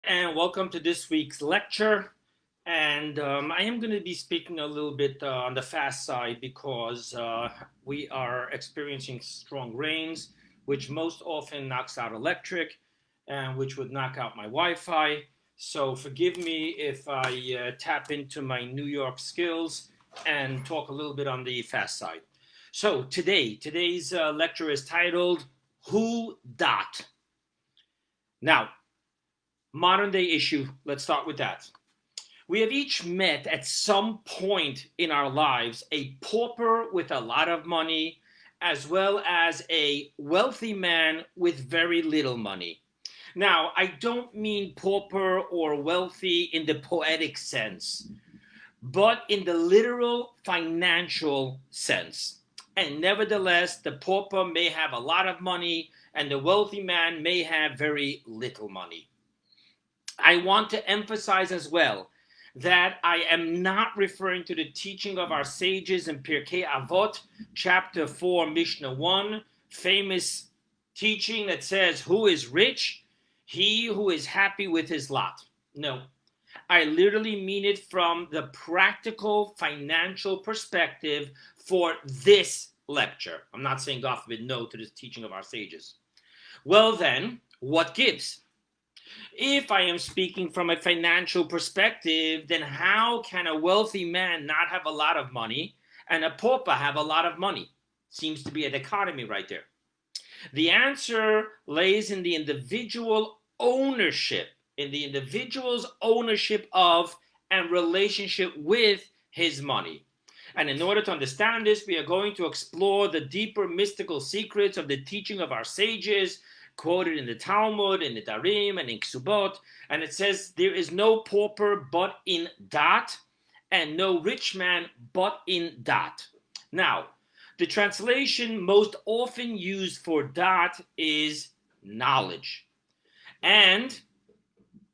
and welcome to this week's lecture. And I am going to be speaking a little bit on the fast side because we are experiencing strong rains, which most often knocks out electric and which would knock out my Wi-Fi. So forgive me if I tap into my New York skills and talk a little bit on the fast side. So today's lecture is titled Who Dot? Now, modern day issue, let's start with that. We have each met at some point in our lives a pauper with a lot of money, as well as a wealthy man with very little money. Now, I don't mean pauper or wealthy in the poetic sense, but in the literal financial sense. And nevertheless, the pauper may have a lot of money, and the wealthy man may have very little money. I want to emphasize as well that I am not referring to the teaching of our sages in Pirkei Avot, chapter 4, Mishnah 1, famous teaching that says, who is rich? He who is happy with his lot. No, I literally mean it from the practical financial perspective for this lecture. I'm not saying God forbid no to this teaching of our sages. Well then, what gives? If I am speaking from a financial perspective, then how can a wealthy man not have a lot of money and a pauper have a lot of money? Seems to be a dichotomy right there. The answer lays in the individual ownership, in the individual's ownership of and relationship with his money. And in order to understand this, we are going to explore the deeper mystical secrets of the teaching of our sages, quoted in the Talmud, in the Darim, and in Ksubot, and it says, there is no pauper but in dat, and no rich man but in dat. Now, the translation most often used for dat is knowledge. And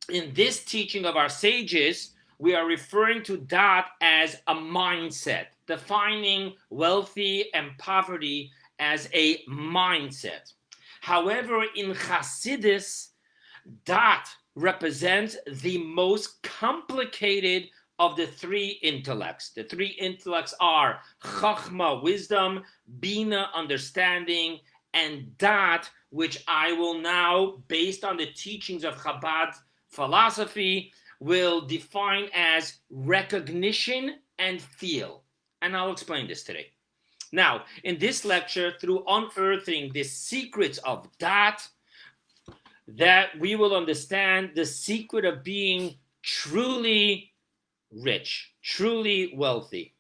in this teaching of our sages, we are referring to dat as a mindset, defining wealthy and poverty as a mindset. However, in Hasidus, dat represents the most complicated of the three intellects. The three intellects are Chachma, wisdom, Bina, understanding, and dat, which I will now, based on the teachings of Chabad philosophy, will define as recognition and feel. And I'll explain this today. Now, in this lecture, through unearthing the secrets of dat, that we will understand the secret of being truly rich, truly wealthy.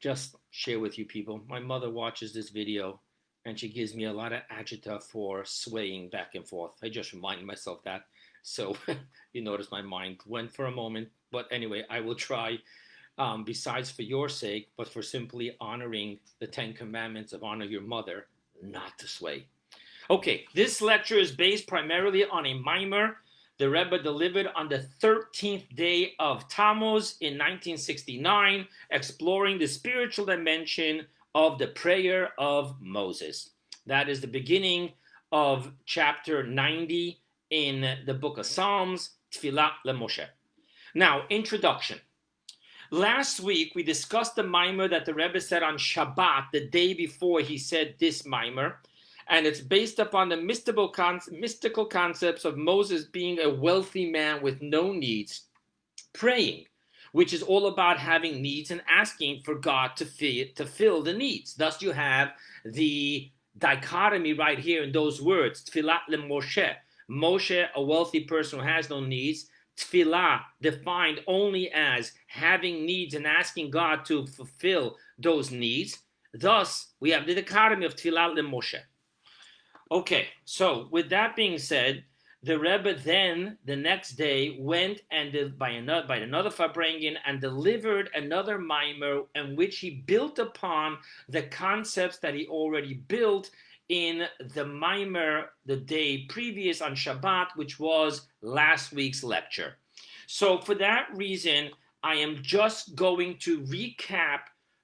Just share with you people, my mother watches this video and she gives me a lot of agita for swaying back and forth. I just remind myself that. So you notice my mind went for a moment. But anyway, I will try. Besides for your sake, but for simply honoring the 10 commandments of honor your mother, not to sway. Okay, this lecture is based primarily on a mimer the Rebbe delivered on the 13th day of Tammuz in 1969, exploring the spiritual dimension of the prayer of Moses. That is the beginning of chapter 90 in the book of Psalms, Tfilah LeMoshe. Now, introduction. Last week, we discussed the mimer that the Rebbe said on Shabbat, the day before he said this mimer, and it's based upon the mystical concepts of Moses being a wealthy man with no needs, praying, which is all about having needs and asking for God to fill the needs. Thus, you have the dichotomy right here in those words, Tfilah LeMoshe. Moshe, a wealthy person who has no needs, Tfilah, defined only as having needs and asking God to fulfill those needs. Thus, we have the dichotomy of Tfilah LeMoshe. Okay, so with that being said, the Rebbe then, the next day, went and by another Farbrengen and delivered another mimer in which he built upon the concepts that he already built in the mimer the day previous on Shabbat, which was last week's lecture. So for that reason, I am just going to recap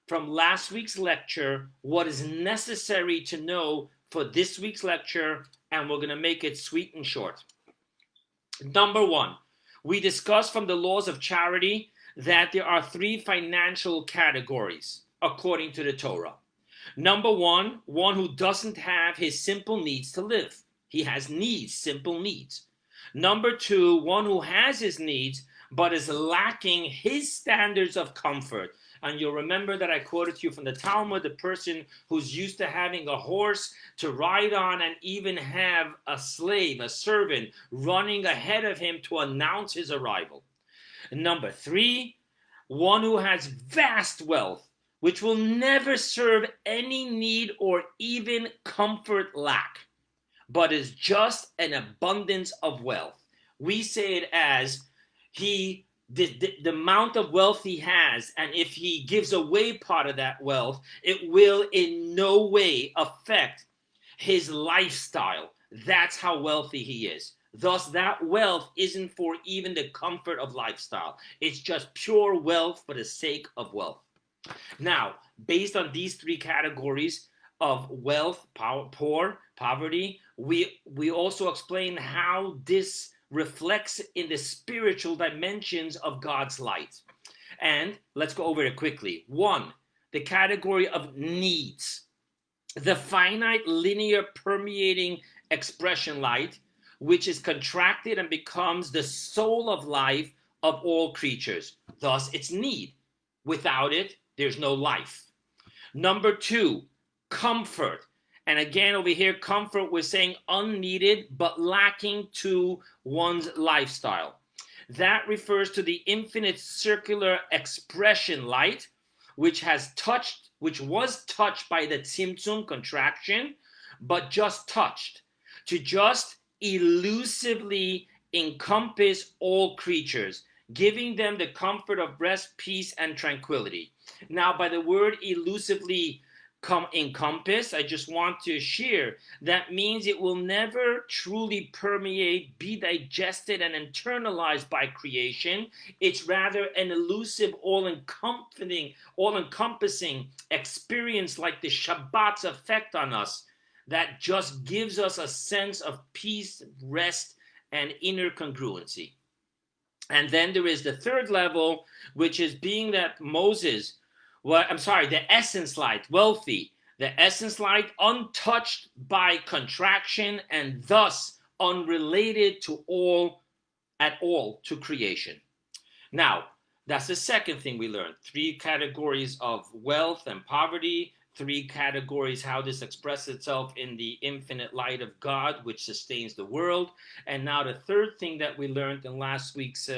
from last week's lecture what is necessary to know for this week's lecture, and we're going to make it sweet and short. Number one, we discussed from the laws of charity that there are three financial categories according to the Torah. Number one who doesn't have his simple needs to live. He has needs, simple needs. Number two, one who has his needs but is lacking his standards of comfort. And you'll remember that I quoted to you from the Talmud, the person who's used to having a horse to ride on and even have a slave, a servant, running ahead of him to announce his arrival. Number three, one who has vast wealth, which will never serve any need or even comfort lack, but is just an abundance of wealth. We say it as the amount of wealth he has, and if he gives away part of that wealth, it will in no way affect his lifestyle. That's how wealthy he is. Thus, that wealth isn't for even the comfort of lifestyle. It's just pure wealth for the sake of wealth. Now, based on these three categories of wealth, poor, poverty, we also explain how this reflects in the spiritual dimensions of God's light. And let's go over it quickly. One, the category of needs. The finite, linear, permeating expression light, which is contracted and becomes the soul of life of all creatures. Thus, it's need. Without it, there's no life. Number two, comfort. And again, over here, comfort, we're saying unneeded but lacking to one's lifestyle. That refers to the infinite circular expression light, which was touched by the tzimtzum contraction, but just touched, to just elusively encompass all creatures, giving them the comfort of rest, peace, and tranquility. Now, by the word elusively encompass, I just want to share that means it will never truly permeate, be digested, and internalized by creation. It's rather an elusive, all-encompassing experience like the Shabbat's effect on us that just gives us a sense of peace, rest, and inner congruency. And then there is the third level, which is being that Moses, the essence light, wealthy, the essence light untouched by contraction and thus unrelated at all to creation. Now, that's the second thing we learned. Three categories of wealth and poverty, three categories how this expresses itself in the infinite light of God, which sustains the world. And now the third thing that we learned in last week's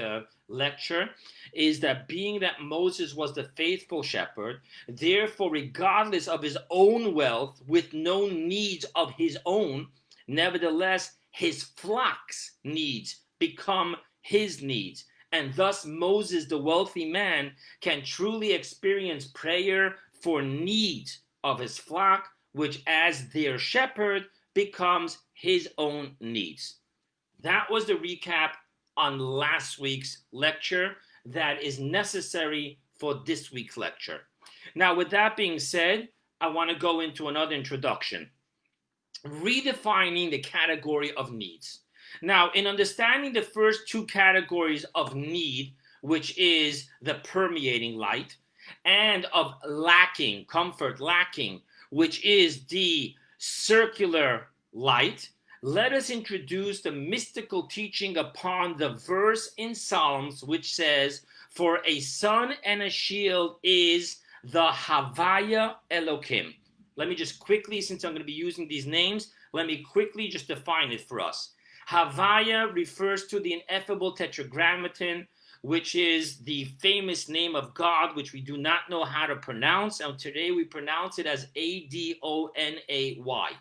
lecture is that being that Moses was the faithful shepherd, therefore, regardless of his own wealth, with no needs of his own, nevertheless, his flock's needs become his needs. And thus, Moses, the wealthy man, can truly experience prayer for needs of his flock, which as their shepherd becomes his own needs. That was the recap on last week's lecture that is necessary for this week's lecture. Now, with that being said, I want to go into another introduction, redefining the category of needs. Now, in understanding the first two categories of need, which is the permeating light, and of lacking, comfort lacking, which is the circular light, let us introduce the mystical teaching upon the verse in Psalms which says, "For a sun and a shield is the Havaya Elohim." Let me just quickly, since I'm going to be using these names, let me quickly just define it for us. Havaya refers to the ineffable tetragrammaton, which is the famous name of God, which we do not know how to pronounce, and today we pronounce it as Adonay.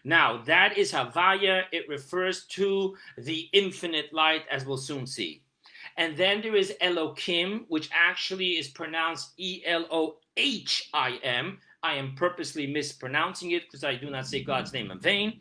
Now, that is Havaya. It refers to the infinite light, as we'll soon see. And then there is Elohim, which actually is pronounced Elohim. I am purposely mispronouncing it because I do not say God's name in vain.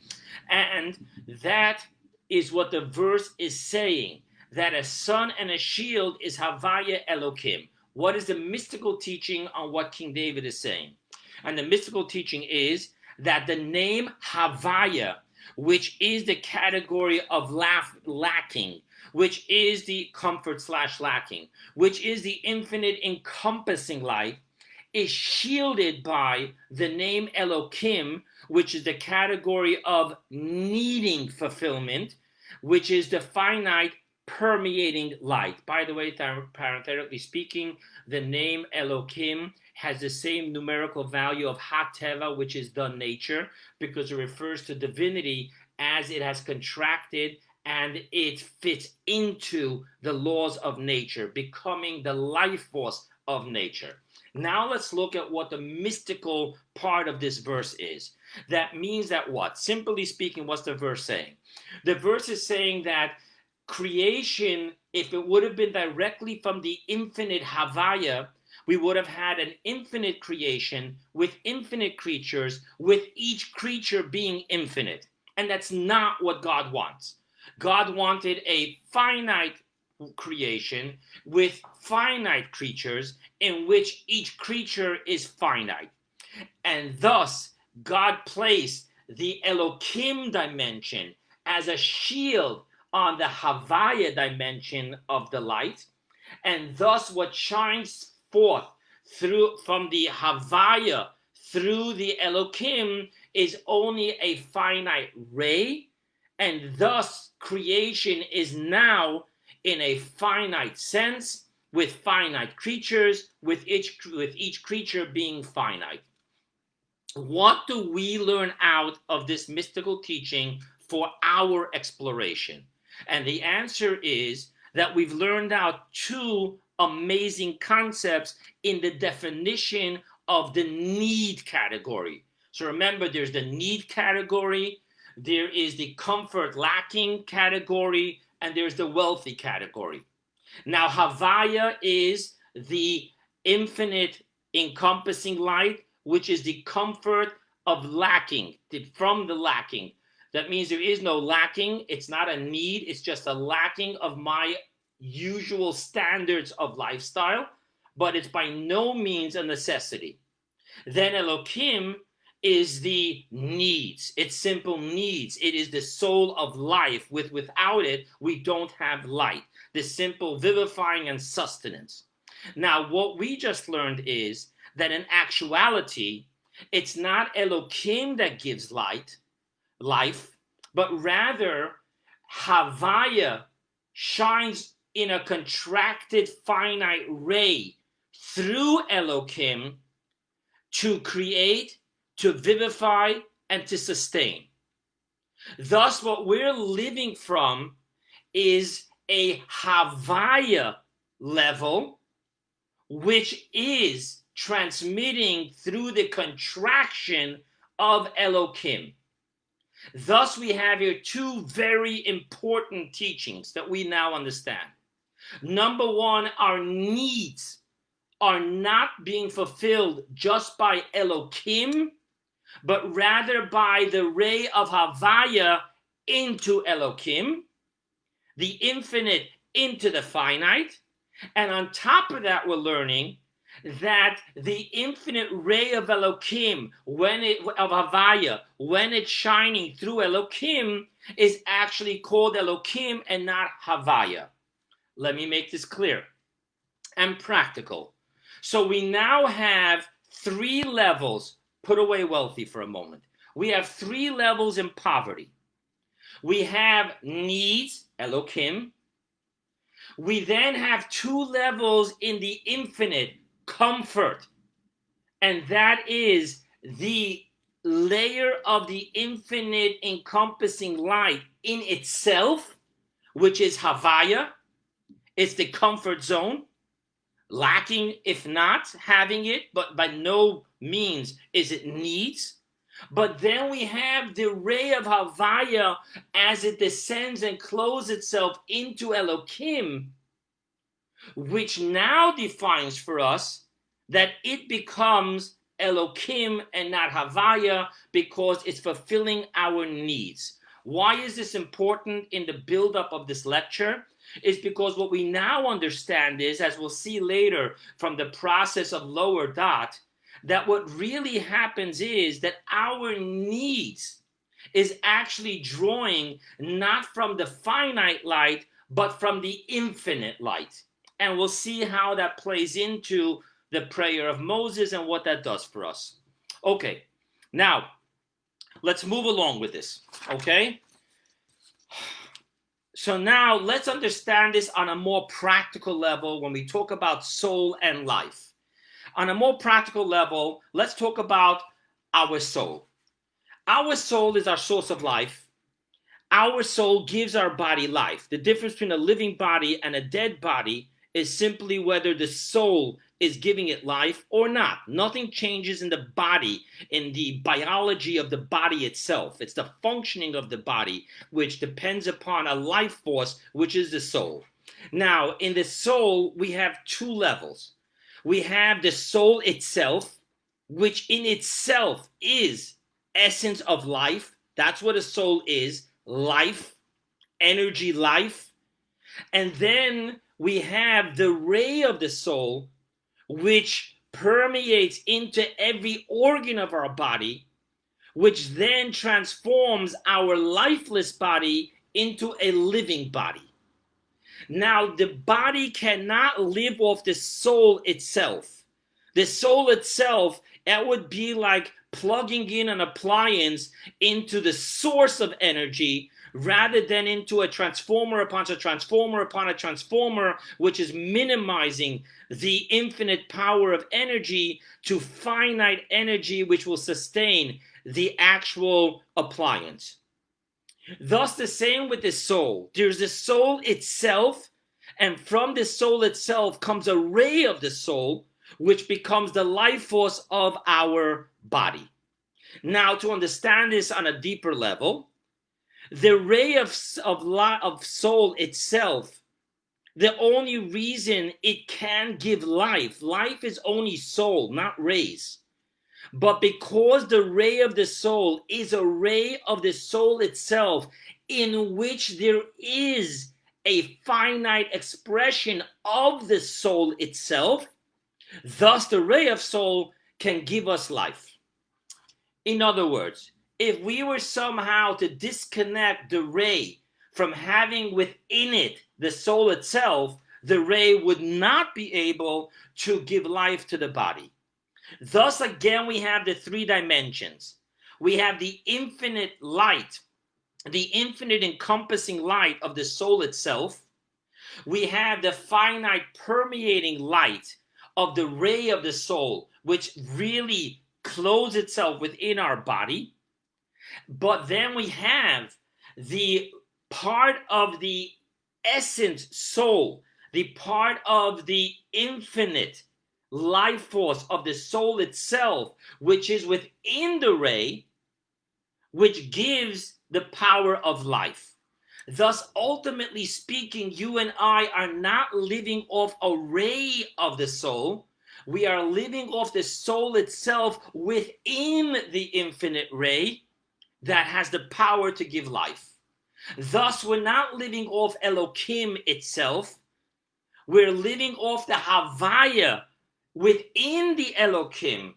And that is what the verse is saying, that a sun and a shield is Havaya Elohim. What is the mystical teaching on what King David is saying? And the mystical teaching is that the name Havaya, which is the category of lacking, which is the comfort slash lacking, which is the infinite encompassing light, is shielded by the name Elohim, which is the category of needing fulfillment, which is the finite permeating light. By the way, parenthetically speaking, the name Elohim has the same numerical value of Hateva, which is the nature, because it refers to divinity as it has contracted and it fits into the laws of nature, becoming the life force of nature. Now let's look at what the mystical part of this verse is. That means that what? Simply speaking, what's the verse saying? The verse is saying that creation, if it would have been directly from the infinite Havaya, we would have had an infinite creation with infinite creatures, with each creature being infinite. And that's not what God wants. God wanted a finite creation with finite creatures in which each creature is finite. And thus, God placed the Elohim dimension as a shield on the Havaya dimension of the light. And thus, what shines forth from the Havaya through the Elohim is only a finite ray. And thus, creation is now in a finite sense, with finite creatures, with each creature being finite. What do we learn out of this mystical teaching for our exploration? And the answer is that we've learned out two amazing concepts in the definition of the need category. So remember, there's the need category, there is the comfort lacking category, and there's the wealthy category. Now, Havaya is the infinite encompassing light, which is the comfort of lacking, from the lacking. That means there is no lacking. It's not a need. It's just a lacking of my usual standards of lifestyle, but it's by no means a necessity. Then Elohim is the needs. It's simple needs. It is the soul of life. Without it, we don't have light. The simple vivifying and sustenance. Now, what we just learned is that in actuality, it's not Elohim that gives life, but rather Havaya shines in a contracted finite ray through Elohim to create, to vivify, and to sustain. Thus, what we're living from is a Havaya level, which is transmitting through the contraction of Elohim. Thus, we have here two very important teachings that we now understand. Number one, our needs are not being fulfilled just by Elohim, but rather by the ray of Havaya into Elohim, the infinite into the finite. And on top of that, we're learning that the infinite ray of Elohim, of Havaya, when it's shining through Elohim, is actually called Elohim and not Havaya. Let me make this clear and practical. So we now have three levels. Put away wealthy for a moment. We have three levels in poverty. We have needs, Elohim. We then have two levels in the infinite, comfort. And that is the layer of the infinite encompassing light in itself, which is Havaya. It's the comfort zone. Lacking, if not having it, but by no means is it needs. But then we have the ray of Havaya as it descends and closes itself into Elohim, which now defines for us that it becomes Elohim and not Havaya because it's fulfilling our needs. Why is this important in the buildup of this lecture? Is because what we now understand is, as we'll see later from the process of lower dot, that what really happens is that our needs is actually drawing not from the finite light, but from the infinite light. And we'll see how that plays into the prayer of Moses and what that does for us. Okay, now let's move along with this, okay? So now let's understand this on a more practical level when we talk about soul and life. On a more practical level, let's talk about our soul. Our soul is our source of life. Our soul gives our body life. The difference between a living body and a dead body is simply whether the soul is giving it life or not. Nothing changes in the body, in the biology of the body itself. It's the functioning of the body, which depends upon a life force, which is the soul. Now, in the soul, we have two levels. We have the soul itself, which in itself is essence of life. That's what a soul is, life, energy, life. And then we have the ray of the soul, which permeates into every organ of our body, which then transforms our lifeless body into a living body. Now, the body cannot live off the soul itself. The soul itself, that would be like plugging in an appliance into the source of energy rather than into a transformer upon a transformer upon a transformer, which is minimizing the infinite power of energy to finite energy, which will sustain the actual appliance. Thus, the same with the soul. There's the soul itself, and from the soul itself comes a ray of the soul, which becomes the life force of our body. Now, to understand this on a deeper level, the ray of soul itself, the only reason it can give life is only soul, not rays. But because the ray of the soul is a ray of the soul itself, in which there is a finite expression of the soul itself, thus the ray of soul can give us life. In other words, if we were somehow to disconnect the ray from having within it the soul itself, the ray would not be able to give life to the body. Thus, again, we have the three dimensions. We have the infinite light, the infinite encompassing light of the soul itself. We have the finite permeating light of the ray of the soul, which really clothes itself within our body. But then we have the part of the essence soul, the part of the infinite life force of the soul itself, which is within the ray, which gives the power of life. Thus, ultimately speaking, you and I are not living off a ray of the soul. We are living off the soul itself within the infinite ray that has the power to give life. Thus, we're not living off Elohim itself. We're living off the Havaya within the Elohim,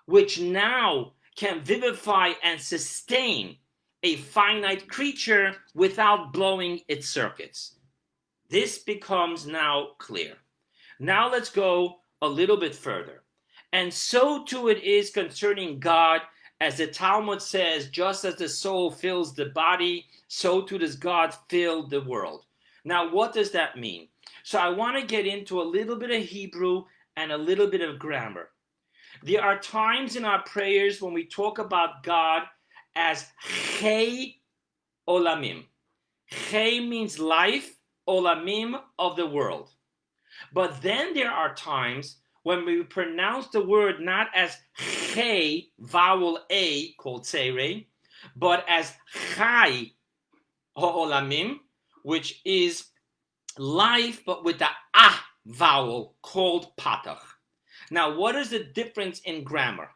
which now can vivify and sustain a finite creature without blowing its circuits. This becomes now clear. Now let's go a little bit further. And so too it is concerning God, as the Talmud says, just as the soul fills the body, so too does God fill the world. Now, what does that mean? So I want to get into a little bit of Hebrew and a little bit of grammar. There are times in our prayers when we talk about God as Chei Olamim. Chei means life, Olamim of the world. But then there are times when we pronounce the word not as Chei, vowel A, called Tzerei, but as Chai Olamim, which is life, but with the Ah vowel, called Patach. Now, what is the difference in grammar?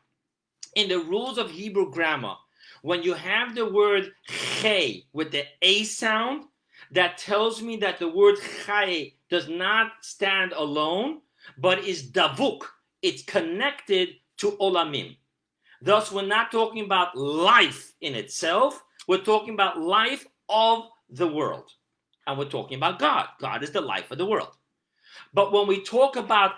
In the rules of Hebrew grammar, when you have the word Chei with the A sound, that tells me that the word Chai does not stand alone, but is davuk. It's connected to Olamim. Thus, we're not talking about life in itself, We're talking about life of the world. And we're talking about God. God is the life of the world. But when we talk about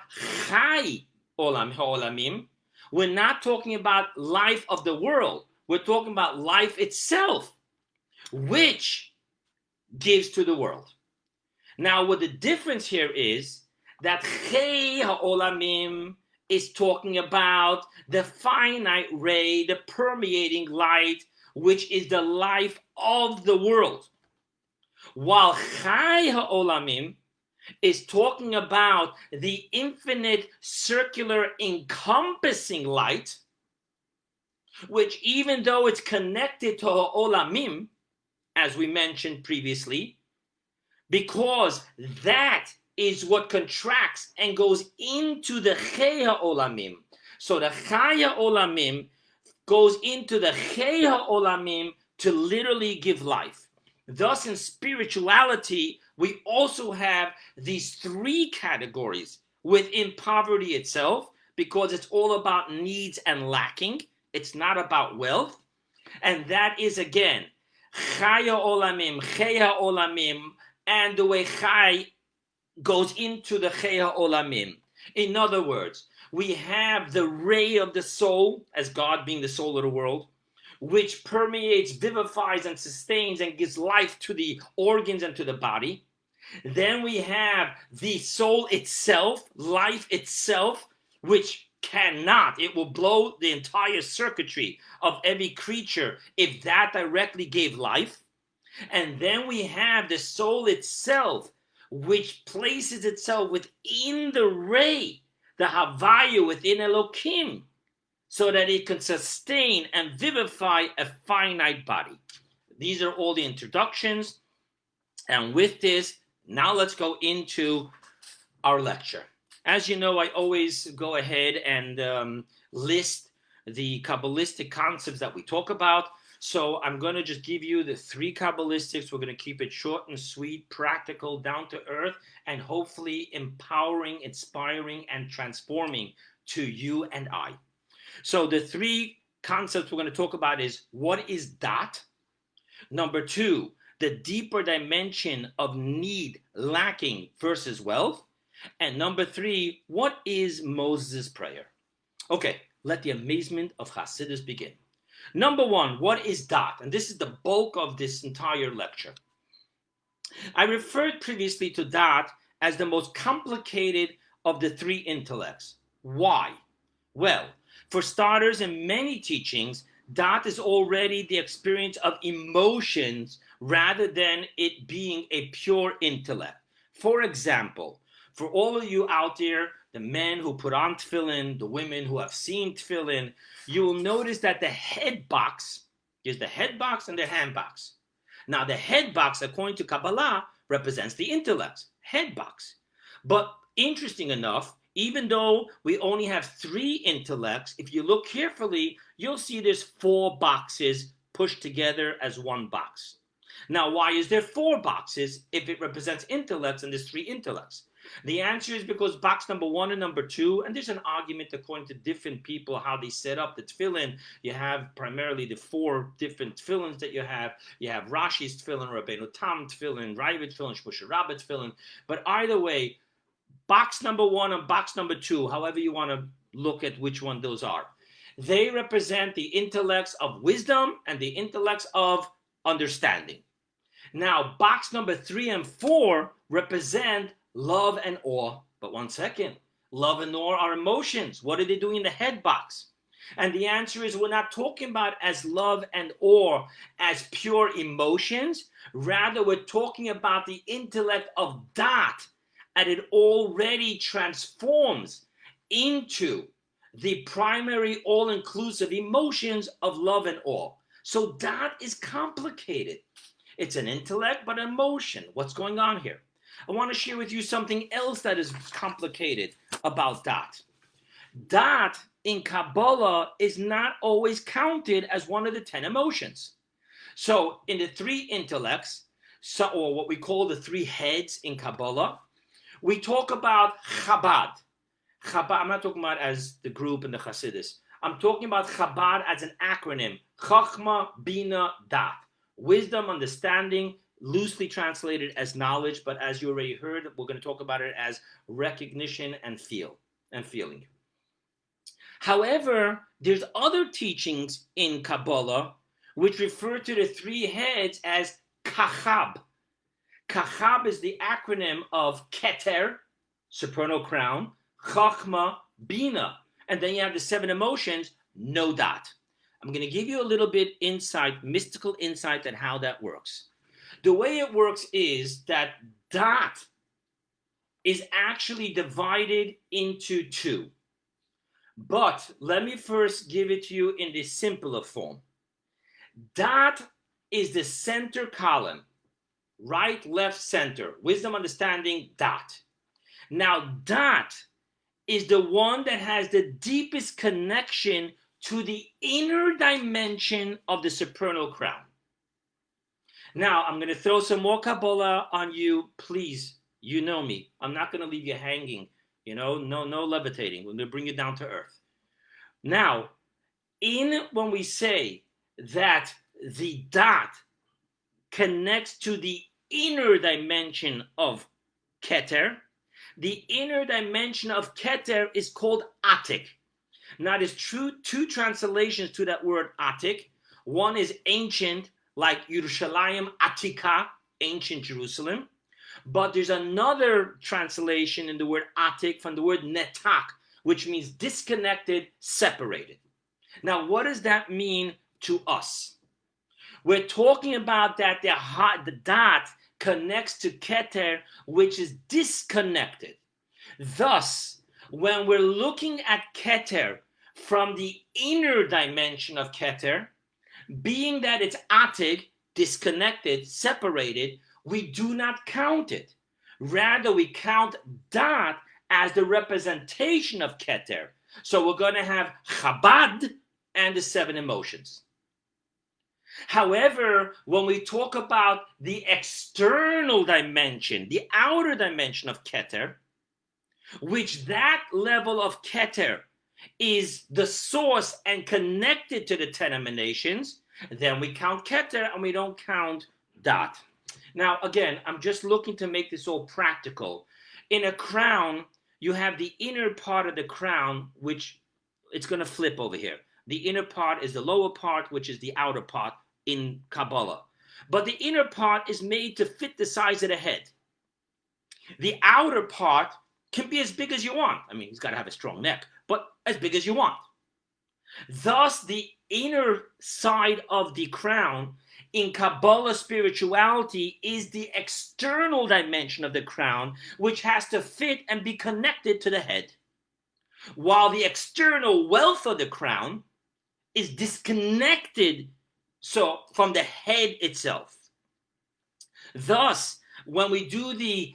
Chai Olam Ha'olamim, we're not talking about life of the world. We're talking about life itself, which gives to the world. Now, what the difference here is that Chai Ha'olamim is talking about the finite ray, the permeating light, which is the life of the world. While Chai Ha'olamim is talking about the infinite circular encompassing light, which even though it's connected to Ha'olamim, as we mentioned previously, because that is what contracts and goes into the Chai Ha'olamim. So the Chai Ha'olamim goes into the Chai Ha'olamim to literally give life. Thus, in spirituality, we also have these three categories within poverty itself, because it's all about needs and lacking. It's not about wealth. And that is, again, Chai Ha'olamim, Chai Ha'olamim, and the way Chai goes into the Chai Ha'olamim. In other words, we have the ray of the soul, as God being the soul of the world, which permeates, vivifies, and sustains and gives life to the organs and to the body. Then we have the soul itself, life itself, which cannot, it will blow the entire circuitry of every creature if that directly gave life. And then we have the soul itself, which places itself within the ray, the Havaya within Elohim, so that it can sustain and vivify a finite body. These are all the introductions. And with this, now let's go into our lecture. As you know, I always go ahead and list the Kabbalistic concepts that we talk about. So I'm going to just give you the three Kabbalistics. We're going to keep it short and sweet, practical, down to earth, and hopefully empowering, inspiring, and transforming to you and I. So the three concepts we're going to talk about is, what is Dat? Number two, the deeper dimension of need, lacking versus wealth. And number three, what is Moses' prayer? Okay, let the amazement of Hasidus begin. Number one, what is Dat? And this is the bulk of this entire lecture. I referred previously to Dat as the most complicated of the three intellects. Why? Well, for starters, in many teachings, Dat is already the experience of emotions rather than it being a pure intellect. For example, for all of you out there, the men who put on tefillin, the women who have seen tefillin, you will notice that the head box is the head box and the hand box. Now, the head box, according to Kabbalah, represents the intellect, head box. But interesting enough, even though we only have three intellects, if you look carefully, you'll see there's four boxes pushed together as one box. Now, why is there four boxes if it represents intellects and there's three intellects? The answer is because box number one and number two, and there's an argument according to different people how they set up the tefillin. You have primarily the four different tefillins that you have. You have Rashi's tefillin, Rabbeinu Tam tefillin, Ravid tefillin, Shmoshe Rabba tefillin. But either way, box number one and box number two, however you want to look at which one those are, they represent the intellects of wisdom and the intellects of understanding. Now, box number 3 and 4 represent love and awe. But one second, love and awe are emotions. What are they doing in the head box? And the answer is, we're not talking about as love and awe as pure emotions. Rather, we're talking about the intellect of Dat, and it already transforms into the primary all-inclusive emotions of love and awe. So Dat is complicated. It's an intellect, but emotion. What's going on here? I want to share with you something else that is complicated about Dat. Dat in Kabbalah is not always counted as one of the 10 emotions. So in the 3 intellects, or what we call the 3 heads in Kabbalah, we talk about Chabad. Chabad, I'm not talking about as the group in the Hasidus. I'm talking about Chabad as an acronym. Chachma, Bina, Dat. Wisdom, understanding, loosely translated as knowledge, but as you already heard, we're going to talk about it as recognition and feeling. However, there's other teachings in Kabbalah which refer to the three heads as Kachab. Kachab is the acronym of Keter, supernal crown, Chachma, Bina, and then you have the seven emotions, no dot. I'm going to give you a little bit insight, mystical insight on how that works. The way it works is that dot is actually divided into two. But let me first give it to you in the simpler form. Dot is the center column, right, left, center, wisdom, understanding, dot. Now, dot is the one that has the deepest connection to the inner dimension of the supernal crown. Now, I'm going to throw some more Kabbalah on you. Please, you know me. I'm not going to leave you hanging. No levitating. We're going to bring you down to earth. Now, when we say that the dot connects to the inner dimension of Keter, the inner dimension of Keter is called Atik. Now, there's two translations to that word Atik. One is ancient, like Yerushalayim Atika, ancient Jerusalem. But there's another translation in the word Atik from the word Netak, which means disconnected, separated. Now, what does that mean to us? We're talking about that the dot connects to Keter, which is disconnected. Thus, when we're looking at Keter from the inner dimension of Keter, being that it's Atik, disconnected, separated, we do not count it. Rather, we count dot as the representation of Keter. So we're going to have Chabad and the seven emotions. However, when we talk about the external dimension, the outer dimension of Keter, which that level of Keter is the source and connected to the 10 emanations, then we count Keter and we don't count dot. Now, again, I'm just looking to make this all practical. In a crown, you have the inner part of the crown, which it's going to flip over here. The inner part is the lower part, which is the outer part in Kabbalah. But the inner part is made to fit the size of the head. The outer part can be as big as you want. I mean, it's got to have a strong neck, but as big as you want. Thus, the inner side of the crown in Kabbalah spirituality is the external dimension of the crown, which has to fit and be connected to the head. While the external wealth of the crown is disconnected from the head itself. Thus, when we do the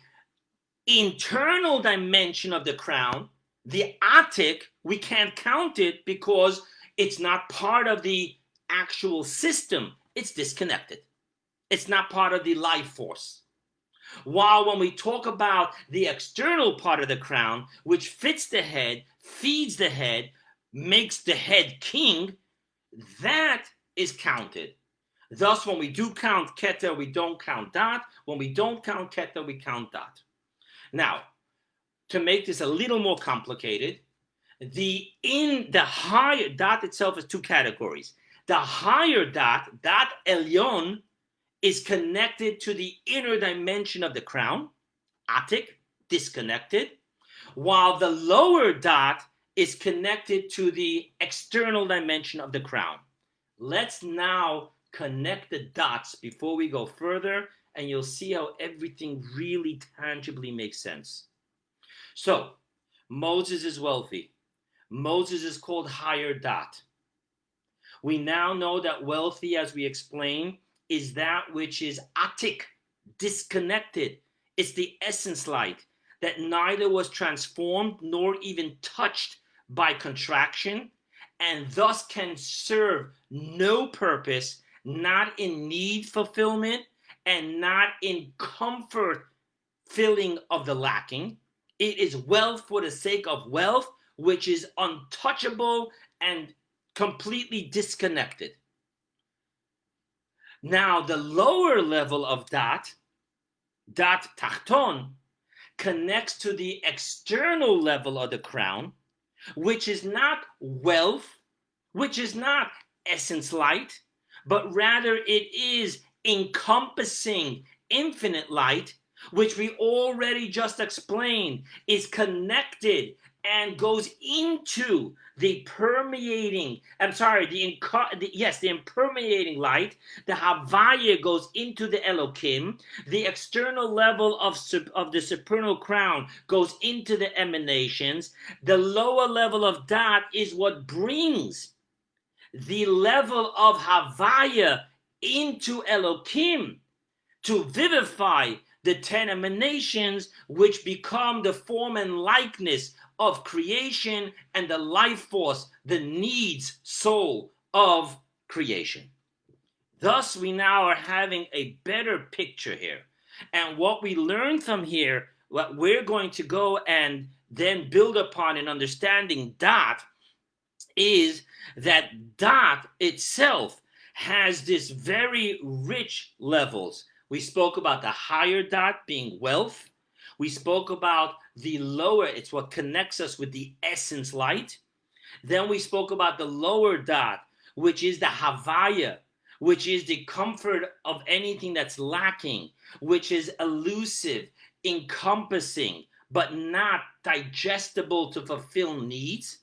internal dimension of the crown, the Atik, we can't count it because it's not part of the actual system. It's disconnected. It's not part of the life force. While when we talk about the external part of the crown, which fits the head, feeds the head, makes the head king, that is counted. Thus, when we do count Keter, we don't count dot. When we don't count Keter, we count dot. Now, to make this a little more complicated, the higher dot itself is two categories. The higher dot elyon, is connected to the inner dimension of the crown, Atik, disconnected, while the lower dot is connected to the external dimension of the crown. Let's now connect the dots before we go further, and you'll see how everything really tangibly makes sense. So, Moses is wealthy. Moses is called higher dot. We now know that wealthy, as we explained, is that which is Atik, disconnected. It's the essence light that neither was transformed nor even touched by contraction, and thus can serve no purpose, not in need fulfillment, and not in comfort filling of the lacking. It is wealth for the sake of wealth, which is untouchable and completely disconnected. Now, the lower level of dat tachton, connects to the external level of the crown, which is not wealth, which is not essence light, but rather it is encompassing infinite light, which we already just explained is connected and goes into the permeating, the impermeating light. The Havaya goes into the Elokim. The external level of the supernal crown goes into the emanations. The lower level of Dat is what brings the level of Havaya into Elokim to vivify the 10 emanations, which become the form and likeness of creation and the life force, the needs soul of creation. Thus, we now are having a better picture here. And what we learn from here, what we're going to go and then build upon in understanding Dat, is that Dat itself has this very rich levels. We spoke about the higher Dat being wealth. We spoke about the lower, it's what connects us with the essence light. Then we spoke about the lower Dat, which is the Havaya, which is the comfort of anything that's lacking, which is elusive, encompassing, but not digestible to fulfill needs.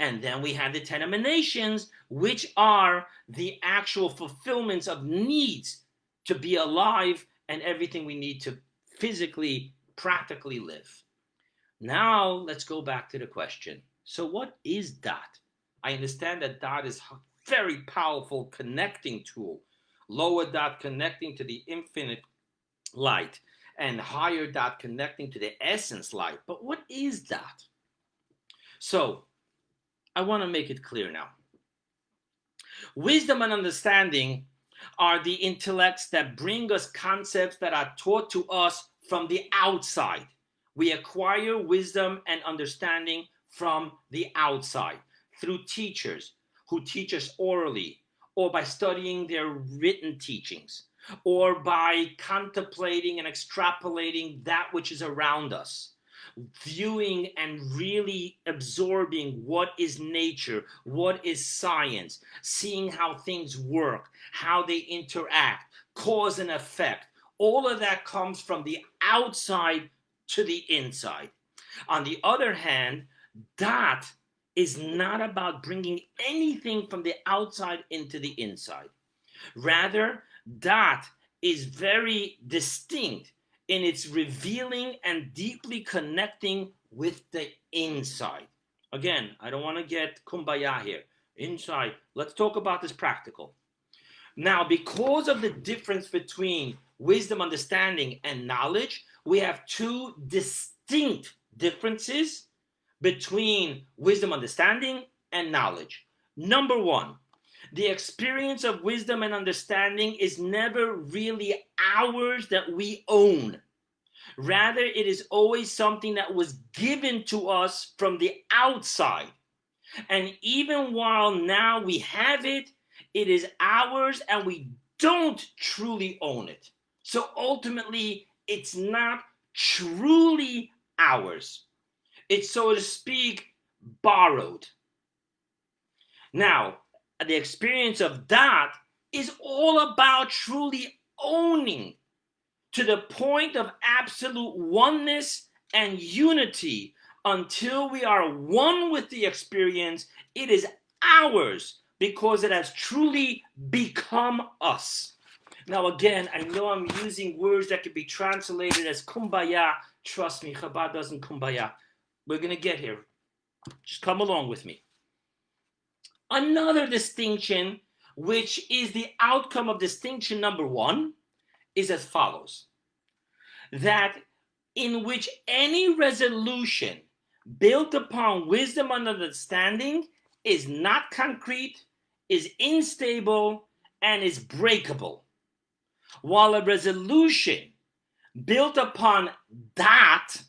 And then we have the 10 emanations, which are the actual fulfillments of needs to be alive and everything we need to physically, practically live. Now, let's go back to the question. So what is Dat? I understand that Dat is a very powerful connecting tool. Lower Dat connecting to the infinite light and higher Dat connecting to the essence light. But what is Dat? So, I want to make it clear now. Wisdom and understanding are the intellects that bring us concepts that are taught to us from the outside. We acquire wisdom and understanding from the outside through teachers who teach us orally, or by studying their written teachings, or by contemplating and extrapolating that which is around us, viewing and really absorbing what is nature, what is science, seeing how things work, how they interact, cause and effect. All of that comes from the outside to the inside. On the other hand, Dat is not about bringing anything from the outside into the inside. Rather, Dat is very distinct in its revealing and deeply connecting with the inside. Again, I don't want to get kumbaya here. Inside, let's talk about this practical. Now, because of the difference between wisdom, understanding, and knowledge, we have two distinct differences between wisdom, understanding, and knowledge. Number one, the experience of wisdom and understanding is never really ours that we own. Rather, it is always something that was given to us from the outside. And even while now we have it, it is ours and we don't truly own it. So ultimately, it's not truly ours. It's, so to speak, borrowed. Now, the experience of Dat is all about truly owning to the point of absolute oneness and unity. Until we are one with the experience, it is ours because it has truly become us. Now again, I know I'm using words that could be translated as kumbaya. Trust me, Chabad doesn't kumbaya. We're going to get here. Just come along with me. Another distinction, which is the outcome of distinction number one, is as follows. That in which any resolution built upon wisdom and understanding is not concrete, is unstable, and is breakable. While a resolution built upon Dat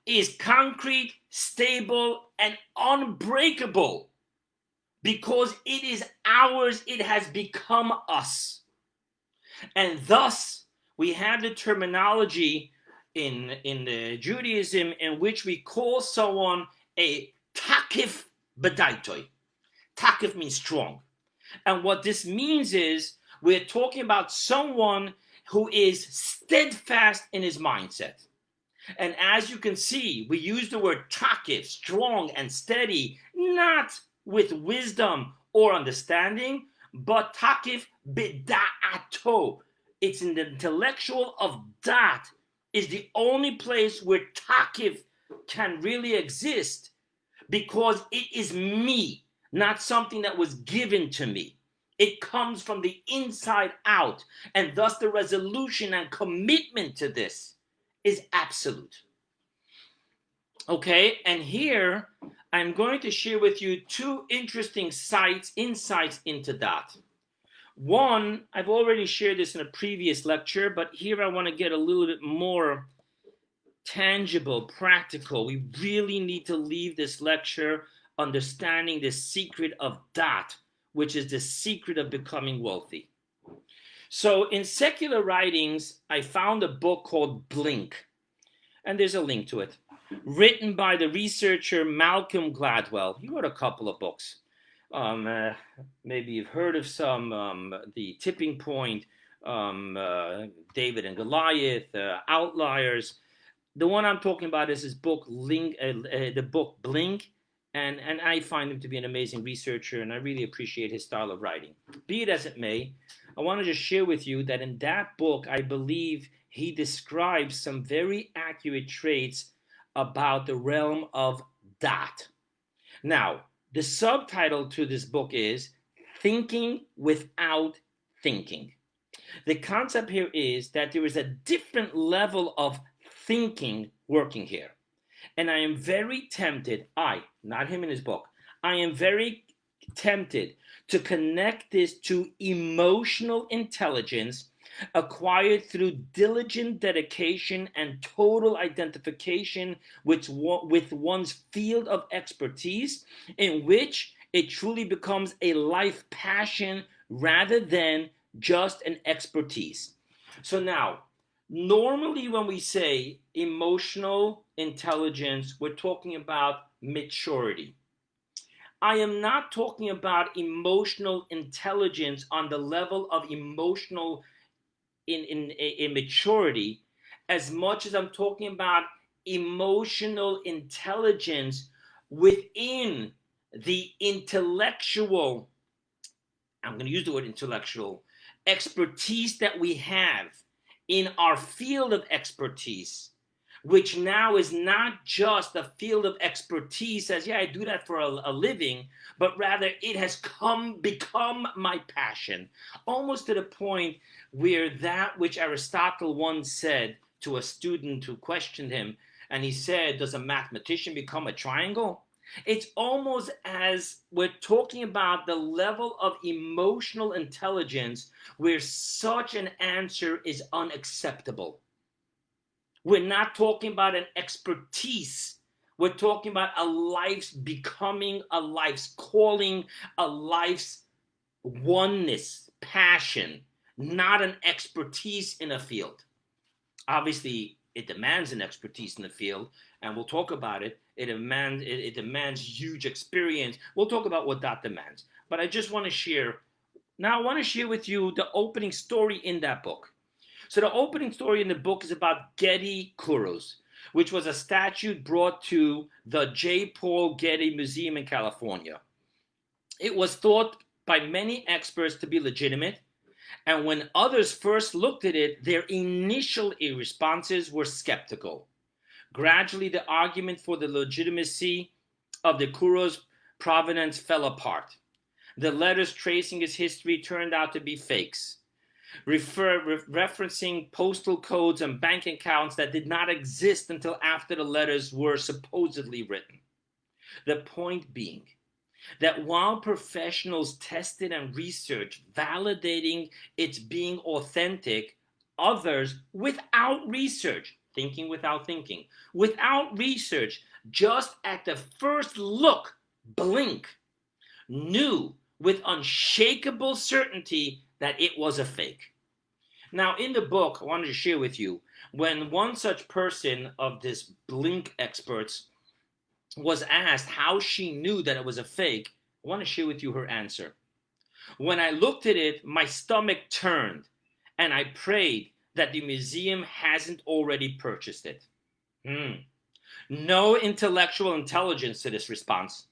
is concrete, stable, and unbreakable because it is ours, it has become us. And thus, we have the terminology in the Judaism in which we call someone a takif bedaitoi. Takif means strong. And what this means is we're talking about someone who is steadfast in his mindset. And as you can see, we use the word takif, strong and steady, not with wisdom or understanding, but takif bida'ato. It's in the intellectual of dat is the only place where takif can really exist, because it is me, not something that was given to me. It comes from the inside out, and thus the resolution and commitment to this is absolute. Okay, and here I'm going to share with you two interesting insights into that. One, I've already shared this in a previous lecture, but here I want to get a little bit more tangible, practical. We really need to leave this lecture understanding the secret of dat, which is the secret of becoming wealthy. So in secular writings, I found a book called Blink, and there's a link to it, written by the researcher Malcolm Gladwell. He wrote a couple of books. Maybe you've heard of some, The Tipping Point, David and Goliath, Outliers. The one I'm talking about is his book, the book Blink, and I find him to be an amazing researcher, and I really appreciate his style of writing. Be it as it may, I want to just share with you that in that book, I believe he describes some very accurate traits about the realm of dat. Now, the subtitle to this book is Thinking Without Thinking. The concept here is that there is a different level of thinking working here. And I am very tempted, not him in his book, I am very tempted to connect this to emotional intelligence acquired through diligent dedication and total identification with one's field of expertise, in which it truly becomes a life passion rather than just an expertise. So now, normally when we say emotional intelligence, we're talking about maturity. I am not talking about emotional intelligence on the level of emotional immaturity, as much as I'm talking about emotional intelligence within the intellectual, I'm going to use the word intellectual, expertise that we have in our field of expertise, which now is not just a field of expertise as, I do that for a living, but rather it has become my passion, almost to the point where that which Aristotle once said to a student who questioned him, and he said, does a mathematician become a triangle? It's almost as we're talking about the level of emotional intelligence where such an answer is unacceptable. We're not talking about an expertise. We're talking about a life's becoming, a life's calling, a life's oneness, passion, not an expertise in a field. Obviously, it demands an expertise in the field, and we'll talk about it. It demands huge experience. We'll talk about what that demands. But I just want to share. Now, I want to share with you the opening story in that book. So the opening story in the book is about Getty Kuros, which was a statue brought to the J. Paul Getty Museum in California. It was thought by many experts to be legitimate, and when others first looked at it, their initial responses were skeptical. Gradually, the argument for the legitimacy of the Kuros provenance fell apart. The letters tracing his history turned out to be fakes, referencing postal codes and bank accounts that did not exist until after the letters were supposedly written. The point being that while professionals tested and researched, validating its being authentic, others, without research, thinking without thinking, without research, just at the first look, blink, knew with unshakable certainty that it was a fake. Now, in the book, I wanted to share with you when one such person of this blink experts was asked how she knew that it was a fake. I want to share with you her answer. When I looked at it, my stomach turned, and I prayed that the museum hasn't already purchased it. No intellectual intelligence to this response,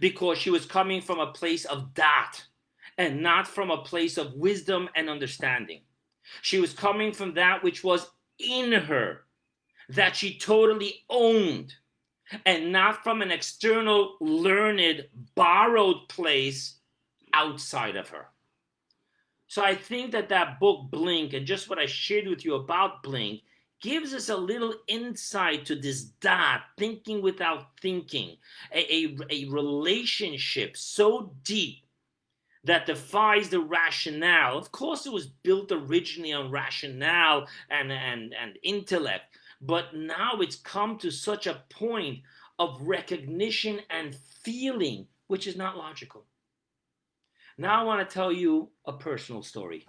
because she was coming from a place of dat and not from a place of wisdom and understanding. She was coming from that which was in her, that she totally owned, and not from an external, learned, borrowed place outside of her. So I think that that book, Blink, and just what I shared with you about Blink, gives us a little insight to this dot, thinking without thinking, a relationship so deep that defies the rationale. Of course, it was built originally on rationale and intellect, but now it's come to such a point of recognition and feeling, which is not logical. Now I want to tell you a personal story.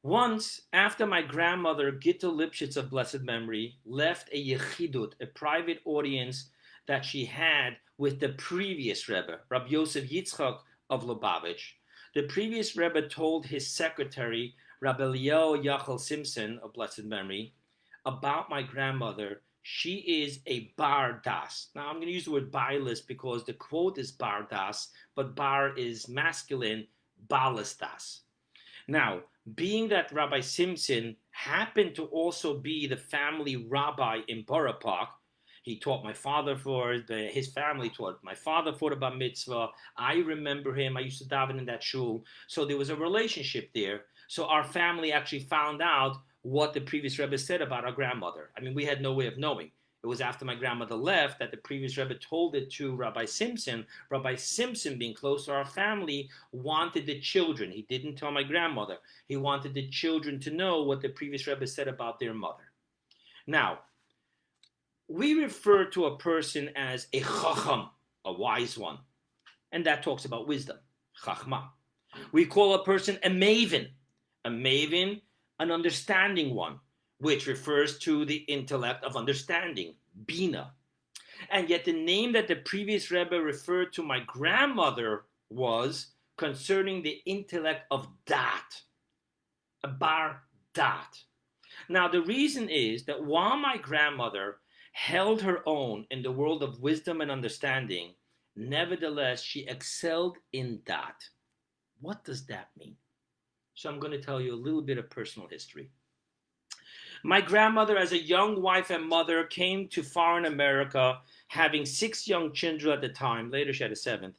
Once, after my grandmother, Gitta Lipszyc of blessed memory, left a yechidut, a private audience that she had with the previous Rebbe, Rabbi Yosef Yitzchak of Lubavitch, the previous Rebbe told his secretary, Rabbi Eliyahu Yachal Simpson of blessed memory, about my grandmother. She is a bar das. Now I'm going to use the word barless because the quote is bar das, but bar is masculine, balas das. Now, being that Rabbi Simpson happened to also be the family rabbi in Borough Park, he taught my father his family taught my father for the bar mitzvah. I remember him. I used to daven in that shul. So there was a relationship there. So our family actually found out what the previous Rebbe said about our grandmother. I mean, we had no way of knowing. It was after my grandmother left that the previous Rebbe told it to Rabbi Simpson. Rabbi Simpson, being close to our family, wanted the children. He didn't tell my grandmother. He wanted the children to know what the previous Rebbe said about their mother. Now, we refer to a person as a chacham, a wise one, and that talks about wisdom, chachma. We call a person a maven, an understanding one, which refers to the intellect of understanding, bina. And yet the name that the previous Rebbe referred to my grandmother was concerning the intellect of dat, a bar dat. Now the reason is that while my grandmother held her own in the world of wisdom and understanding, nevertheless she excelled in dat. What does that mean? So I'm going to tell you a little bit of personal history. My grandmother, as a young wife and mother, came to foreign America, having 6 young children at the time. Later she had a 7th.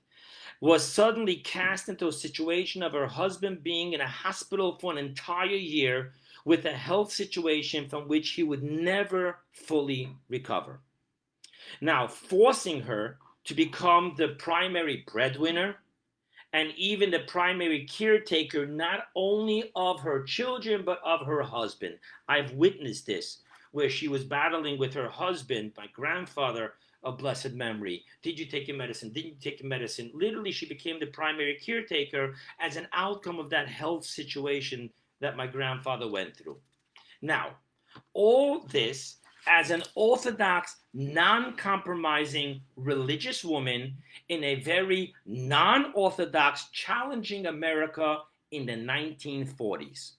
Was suddenly cast into a situation of her husband being in a hospital for an entire year with a health situation from which he would never fully recover. Now, forcing her to become the primary breadwinner and even the primary caretaker, not only of her children, but of her husband. I've witnessed this, where she was battling with her husband, my grandfather of blessed memory. Did you take your medicine? Didn't you take your medicine? Literally, she became the primary caretaker as an outcome of that health situation that my grandfather went through. Now, all this as an orthodox, non-compromising religious woman in a very non-orthodox, challenging America in the 1940s.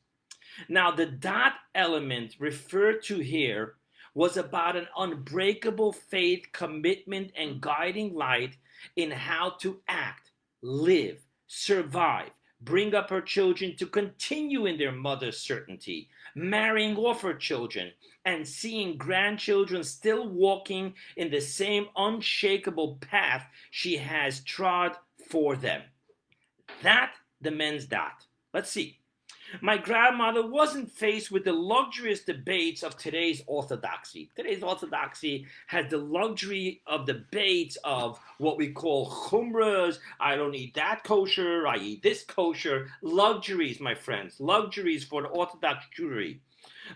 Now, the dot element referred to here was about an unbreakable faith, commitment, and guiding light in how to act, live, survive, bring up her children to continue in their mother's certainty, marrying off her children, and seeing grandchildren still walking in the same unshakable path she has trod for them. That demands that. Let's see. My grandmother wasn't faced with the luxurious debates of today's orthodoxy. Today's orthodoxy has the luxury of debates of what we call chumras. I don't eat that kosher, I eat this kosher. Luxuries, my friends, luxuries for the Orthodox Jewry.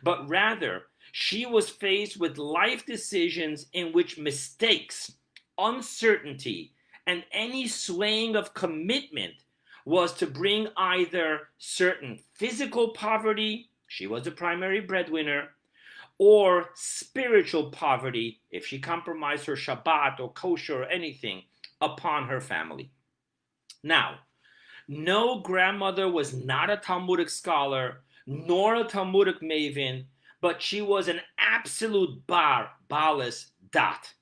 But rather, she was faced with life decisions in which mistakes, uncertainty, and any swaying of commitment was to bring either certain physical poverty, she was the primary breadwinner, or spiritual poverty, if she compromised her Shabbat or kosher or anything, upon her family. Now, no grandmother was not a Talmudic scholar, nor a Talmudic maven, but she was an absolute balis dat,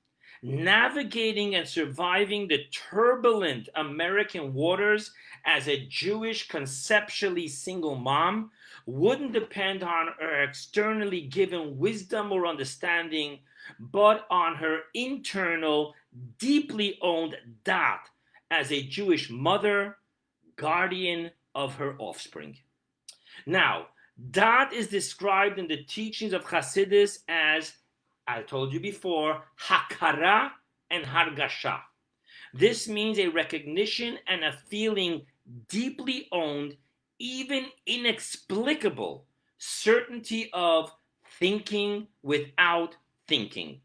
navigating and surviving the turbulent American waters as a Jewish conceptually single mom wouldn't depend on her externally given wisdom or understanding, but on her internal, deeply owned dat as a Jewish mother, guardian of her offspring. Now, dat is described in the teachings of Hasidus as, I told you before, hakara and hargasha. This means a recognition and a feeling deeply owned, even inexplicable, certainty of thinking without thinking.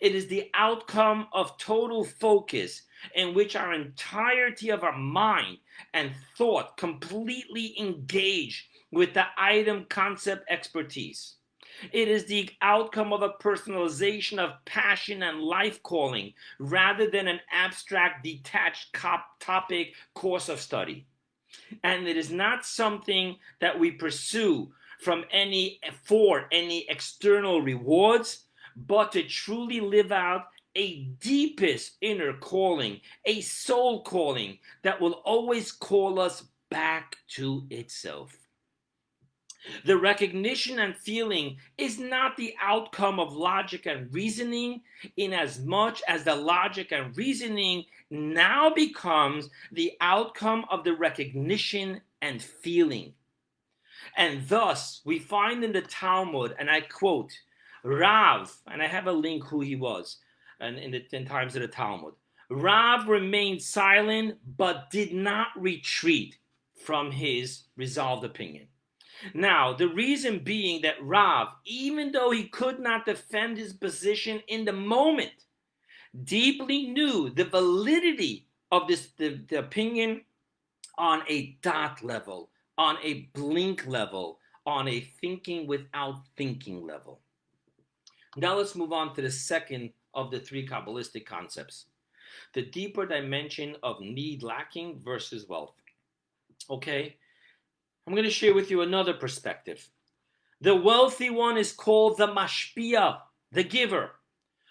It is the outcome of total focus in which our entirety of our mind and thought completely engage with the item concept expertise. It is the outcome of a personalization of passion and life calling rather than an abstract, detached topic course of study. And it is not something that we pursue for any external rewards, but to truly live out a deepest inner calling, a soul calling that will always call us back to itself. The recognition and feeling is not the outcome of logic and reasoning, in as much as the logic and reasoning now becomes the outcome of the recognition and feeling. And thus, we find in the Talmud, and I quote, Rav, and I have a link who he was, and in the 10 times of the Talmud. Rav remained silent, but did not retreat from his resolved opinion. Now, the reason being that Rav, even though he could not defend his position in the moment, deeply knew the validity of the opinion on a dot level, on a blink level, on a thinking without thinking level. Now let's move on to the second of the three Kabbalistic concepts, the deeper dimension of need lacking versus wealth. Okay, I'm going to share with you another perspective. The wealthy one is called the mashpia, the giver,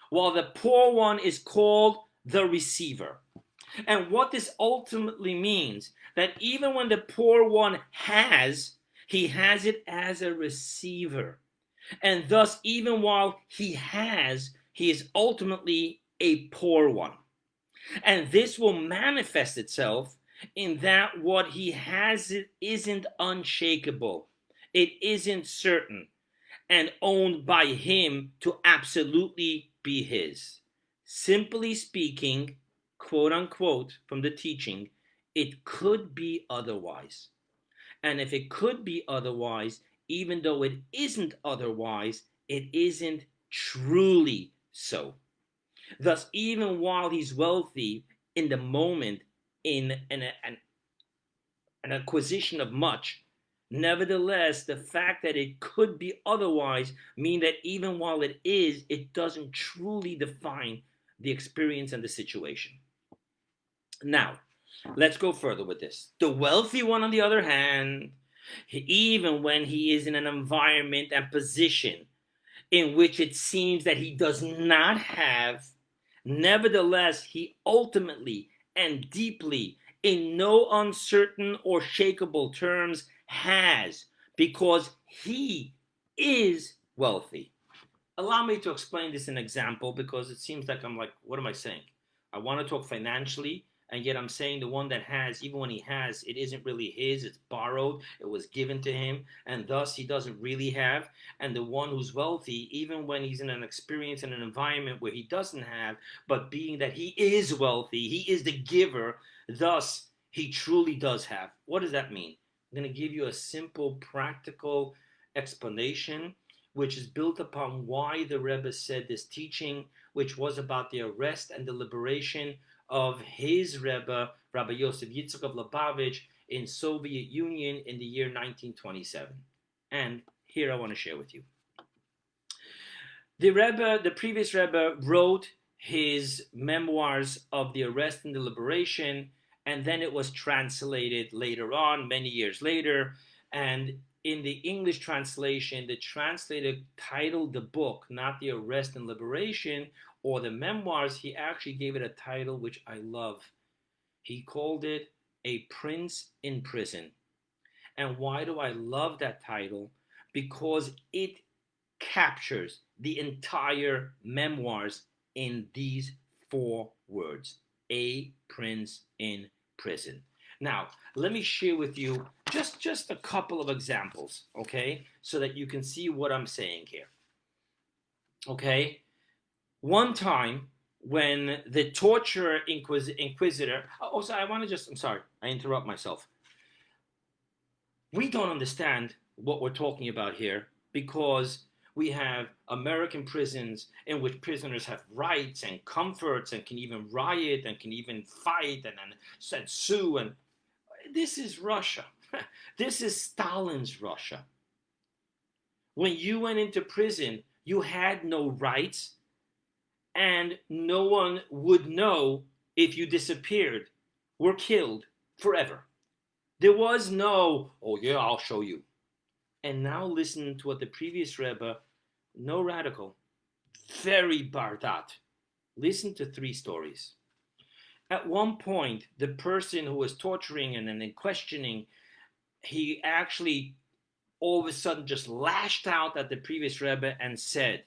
while the poor one is called the receiver. And what this ultimately means, that even when the poor one has, he has it as a receiver. And thus, even while he has, he is ultimately a poor one. And this will manifest itself in that what he has isn't unshakable. It isn't certain and owned by him to absolutely be his. Simply speaking, quote unquote, from the teaching, it could be otherwise. And if it could be otherwise, even though it isn't otherwise, it isn't truly so. Thus, even while he's wealthy in the moment, in an acquisition of much, nevertheless, the fact that it could be otherwise means that even while it is, it doesn't truly define the experience and the situation. Now, let's go further with this. The wealthy one, on the other hand, even when he is in an environment and position in which it seems that he does not have, nevertheless, he ultimately and deeply, in no uncertain or shakable terms, has, because he is wealthy. Allow me to explain this in an example, because it seems like I'm like, what am I saying? I want to talk financially, and yet I'm saying the one that has, even when he has, it isn't really his, it's borrowed, it was given to him, and thus he doesn't really have. And the one who's wealthy, even when he's in an experience, in an environment where he doesn't have, but being that he is wealthy, he is the giver, thus he truly does have. What does that mean? I'm going to give you a simple, practical explanation, which is built upon why the Rebbe said this teaching, which was about the arrest and the liberation of his Rebbe, Rabbi Yosef Yitzchak of Lubavitch, in Soviet Union in the year 1927. And here I want to share with you. The previous Rebbe, wrote his memoirs of the arrest and the liberation, and then it was translated later on, many years later. And in the English translation, the translator titled the book not The Arrest and Liberation or the Memoirs. He actually gave it a title which I love. He called it A Prince in Prison. And why do I love that title? Because it captures the entire memoirs in these 4 words: A Prince in Prison. Now, let me share with you just a couple of examples, okay, so that you can see what I'm saying here. Okay, one time when the torture inquisitor, so I'm sorry, I interrupt myself. We don't understand what we're talking about here because we have American prisons in which prisoners have rights and comforts and can even riot and can even fight and sue. And this is Russia. This is Stalin's Russia. When you went into prison, you had no rights, and no one would know if you disappeared, were killed forever. There was no, oh yeah, I'll show you. And now listen to what the previous Rebbe, no radical, very bardat. Listen to 3 stories. At one point, the person who was torturing and then questioning, he actually all of a sudden just lashed out at the previous Rebbe and said,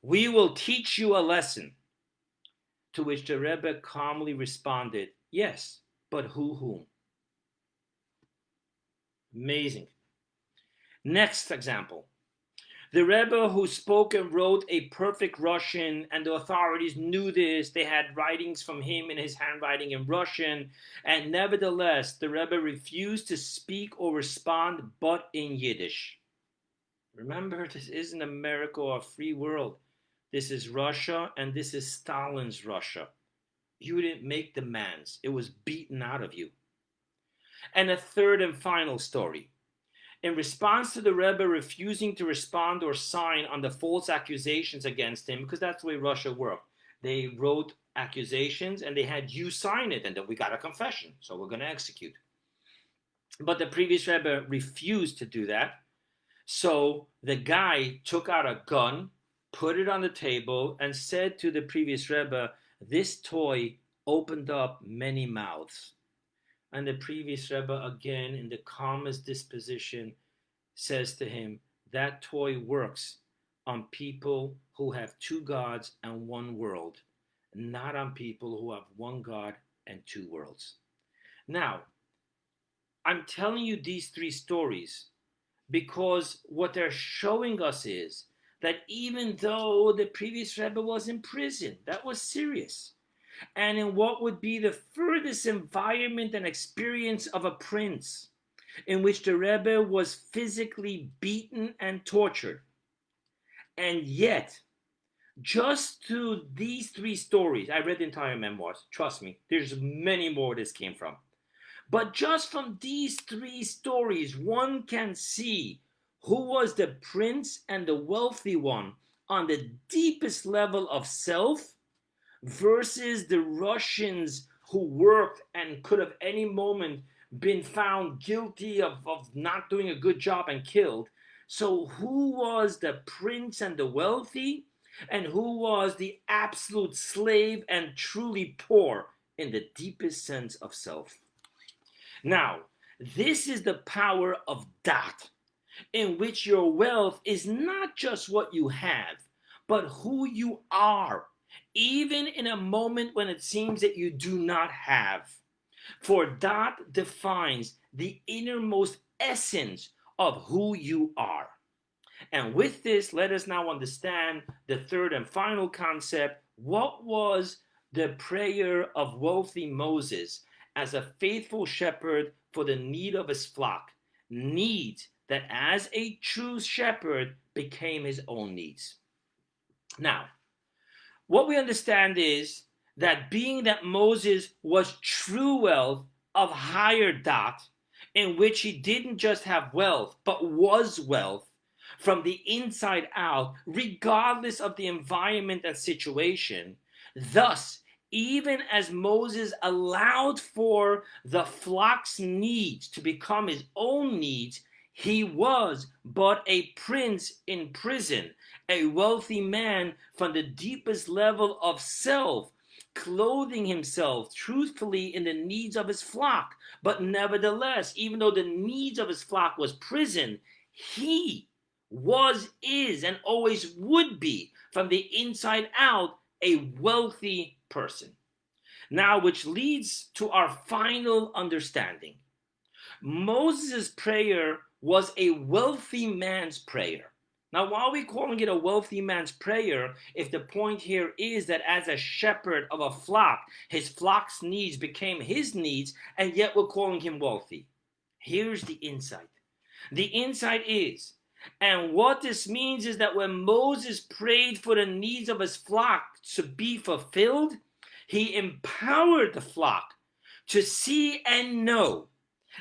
"We will teach you a lesson." To which the Rebbe calmly responded, "Yes, but whom?" Amazing. Next example. The Rebbe who spoke and wrote a perfect Russian, and the authorities knew this. They had writings from him in his handwriting in Russian, and nevertheless, the Rebbe refused to speak or respond but in Yiddish. Remember, this isn't America or a free world. This is Russia, and this is Stalin's Russia. You didn't make demands. It was beaten out of you. And a third and final story. In response to the Rebbe refusing to respond or sign on the false accusations against him, because that's the way Russia worked. They wrote accusations and they had you sign it, and then we got a confession, so we're going to execute. But the previous Rebbe refused to do that. So the guy took out a gun, put it on the table, and said to the previous Rebbe, "This toy opened up many mouths." And the previous Rebbe, again in the calmest disposition, says to him, "That toy works on people who have 2 gods and 1 world, not on people who have 1 God and 2 worlds." Now, I'm telling you these 3 stories because what they're showing us is that even though the previous Rebbe was in prison, that was serious, and in what would be the furthest environment and experience of a prince, in which the Rebbe was physically beaten and tortured. And yet, just to these 3 stories, I read the entire memoirs, trust me, there's many more this came from. But just from these 3 stories, one can see who was the prince and the wealthy one on the deepest level of self, versus the Russians who worked and could have any moment been found guilty of not doing a good job and killed. So who was the prince and the wealthy, and who was the absolute slave and truly poor in the deepest sense of self? Now, this is the power of dat, in which your wealth is not just what you have, but who you are, even in a moment when it seems that you do not have. For dat defines the innermost essence of who you are. And with this, let us now understand the third and final concept. What was the prayer of wealthy Moses as a faithful shepherd for the need of his flock? Needs that as a true shepherd became his own needs. Now, what we understand is that being that Moses was true wealth, of higher dot, in which he didn't just have wealth, but was wealth from the inside out, regardless of the environment and situation. Thus, even as Moses allowed for the flock's needs to become his own needs, he was but a prince in prison, a wealthy man from the deepest level of self, clothing himself truthfully in the needs of his flock. But nevertheless, even though the needs of his flock was prison, he was, is, and always would be, from the inside out, a wealthy person. Now, which leads to our final understanding. Moses' prayer was a wealthy man's prayer. Now, why are we calling it a wealthy man's prayer if the point here is that as a shepherd of a flock, his flock's needs became his needs, and yet we're calling him wealthy? Here's the insight. The insight is, and what this means is that when Moses prayed for the needs of his flock to be fulfilled, he empowered the flock to see and know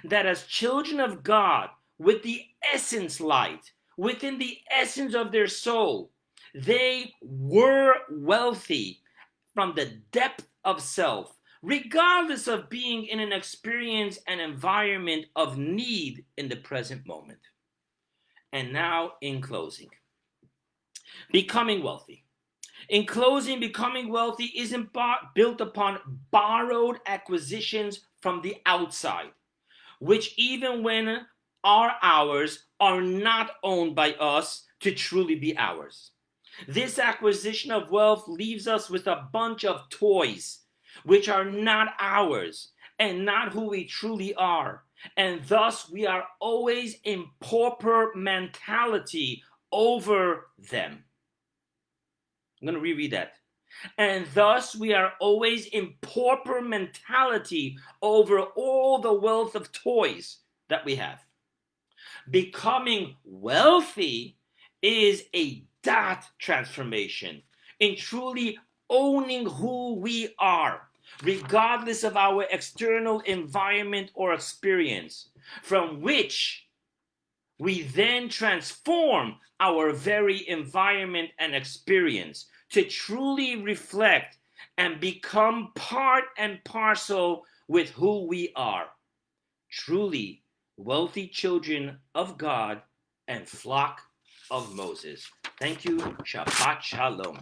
that as children of God, with the essence light, within the essence of their soul, they were wealthy from the depth of self, regardless of being in an experience and environment of need in the present moment. And now, in closing, becoming wealthy. In closing, becoming wealthy isn't built upon borrowed acquisitions from the outside, which even when are ours, are not owned by us to truly be ours. This acquisition of wealth leaves us with a bunch of toys, which are not ours and not who we truly are. And thus we are always in pauper mentality over them. I'm going to reread that. And thus we are always in pauper mentality over all the wealth of toys that we have. Becoming wealthy is a dot transformation in truly owning who we are, regardless of our external environment or experience, from which we then transform our very environment and experience to truly reflect and become part and parcel with who we are. Truly wealthy children of God and flock of Moses. Thank you. Shabbat Shalom.